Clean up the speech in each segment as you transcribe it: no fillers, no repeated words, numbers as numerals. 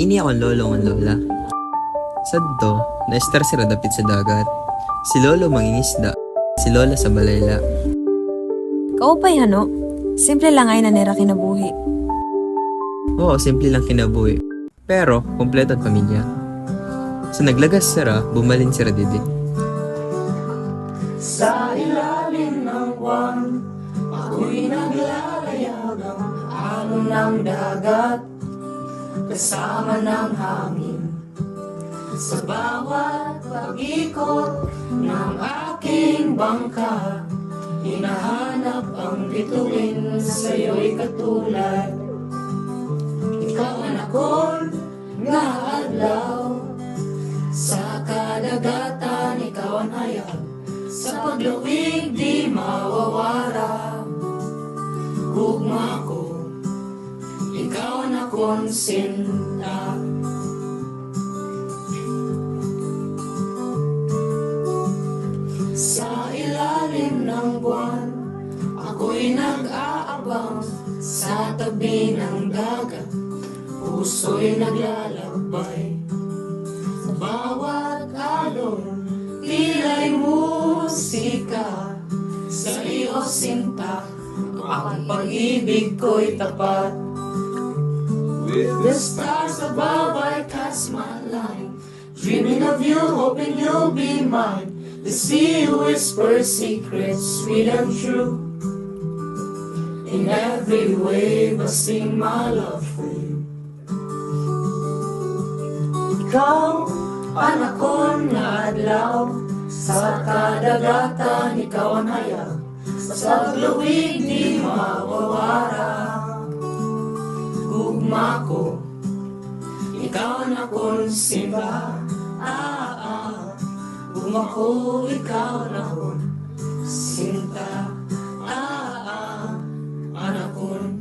Ini akong lolo ng lola. Sadto, na-star sila dapit sa dagat. Si lolo mangingisda, si lola sa balayla. Kaupay hano, simple lang ay nanira kinabuhi. Oo, simple lang kinabuhi. Pero, kompleto at pamilya. Sa naglagas sira, bumalin sira didi. Sa ilalim ng buwan, ako'y naglalayag ang alon ng dagat, kasama ng hangin. Sa bawat pag-ikot ng aking bangka, hinahanap ang bituin sa'yo'y katulad. Ikaw ang akong naadlaw, sa kadagatan ikaw ang hayag, sa pagluwig di mawawara. Gugma ko, ikaw ang akong sinta. Sa ilalim ng buwan, ako'y nag-aabang, sa tabi ng dagat, puso'y naglalakbay. Sa bawat alon, tila'y musika, sa iyo sinta, ang pag-ibig ko'y tapat. With the stars above I cast my line, dreaming of you, hoping you'll be mine. The sea whispers secrets sweet and true. In every wave I sing my love for you. Ikaw, anak kong naadlaw, sa kadagatan ikaw ang hayag, sa pagluwig di mawawara. Gugma ko, ikaw ang akong simba. Gugma ko, ikaw ang akong sinta. Anak kong.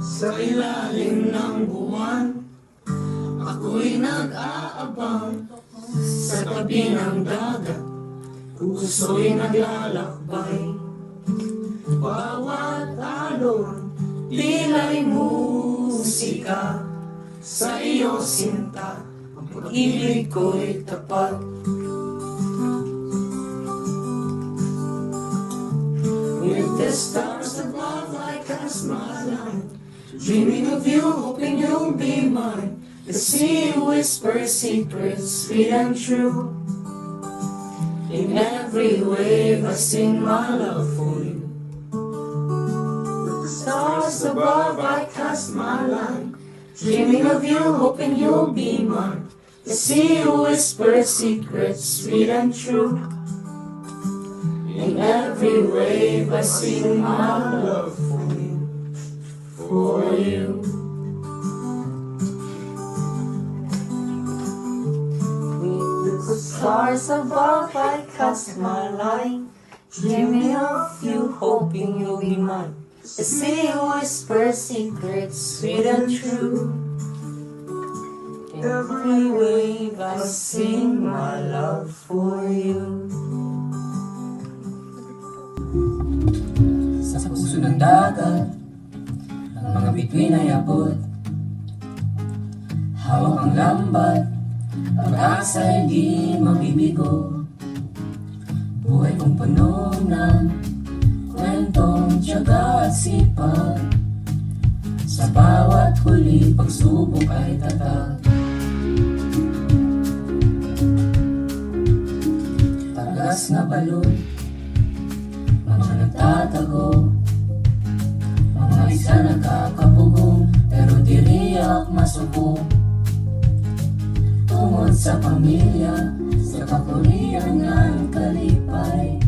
Sa ilalim ng buwan, ako'y nag-aabang, sa tabi ng dagat, puso'y naglalakbay. Bawat alon, tila'y musika, sa iyo sinta, ang pag-ibig ko'y tapat. With the stars above I cast my line, dreaming of you, hoping you'll be mine. The sea whispers secrets sweet and true. In every wave I sing my love for you. With the stars above I cast my line, dreaming of you, hoping you'll be mine. The sea whispers secrets sweet and true. In every wave I sing my love for you. For you. The stars above I cast my line, dreaming of you, hoping you'll be mine. The sea whispers secrets sweet and true. Every wave I sing my love for you. Sa puso ng dagat, ang mga bituin ay abot. Hawak ang lambat, pag-asa'y di mabibigo. Buhay kong puno ng kwentong tiyaga at sipag. Sa bawat huli, pagsubok ay tatag. Tagas na balon, mga nagtatago, mga isa nagkakapugong, pero di riyak masubok. Tungod sa pamilya, sa kapurihan ng kalipay,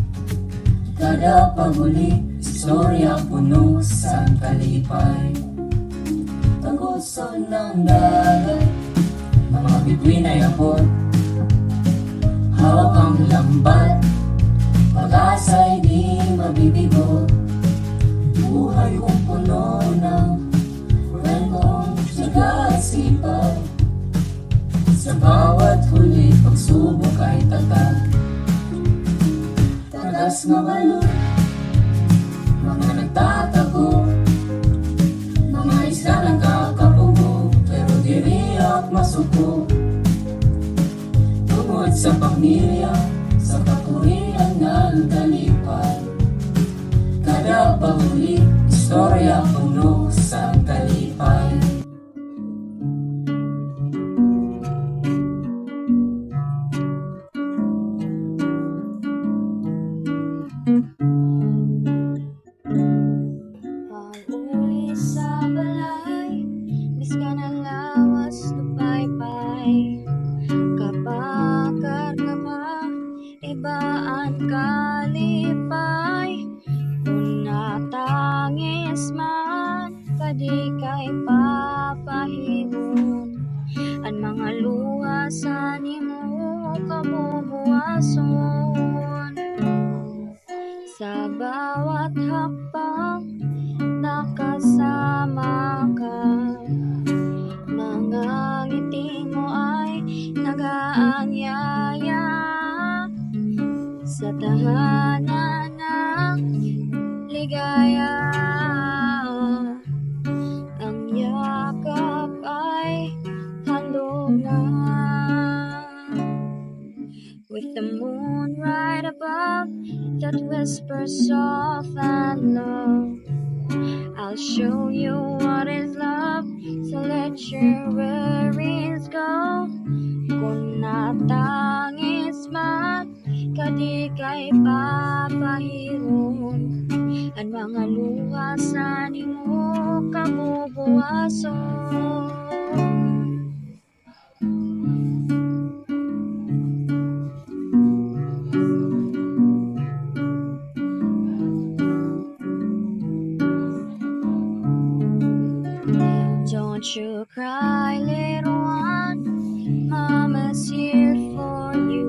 kada paguli, istorya puno sa kalipay. Taguso ng dagat, mga bituin ay abot. Hawak ang lambat, pag-asa'y di mabibigo. Buhay kong puno ng kwentong tiyaga at sipag. Sa bawat huli, pagsubok ay tatag. Tagas na balon, mga nagtatago, mga isla nagkakaroon. pamilya sa kapurihan ng kalipay. Kada pag-ulit, istorya puno sa kalipay. Pag-uli sa balay, miska na lawas lupay-pay. Kapag kargama, ibaan kalipay. Kung natangis man, kadi kay papahimon. Ang mga luha sa nimo kabubuason. Sa bawat hakbang, nakasama ka. Mga ngiti mo ay nag-aanyaya sa tahanan ng ligaya. Ang yakap ay handog na. With the moon right above that whispers soft and low, I'll show you what is love, so let your worries go. Kung natangis man, kadi kay papahiron. Ang mga luha sa nimo kabubuason. Don't you cry, little one, Mama's here for you.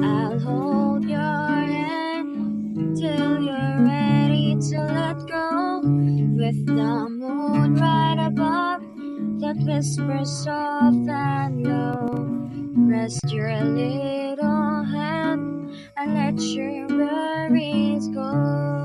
I'll hold your hand till you're ready to let go. With the moon right above that whispers soft and low, rest your little head and let your worries go.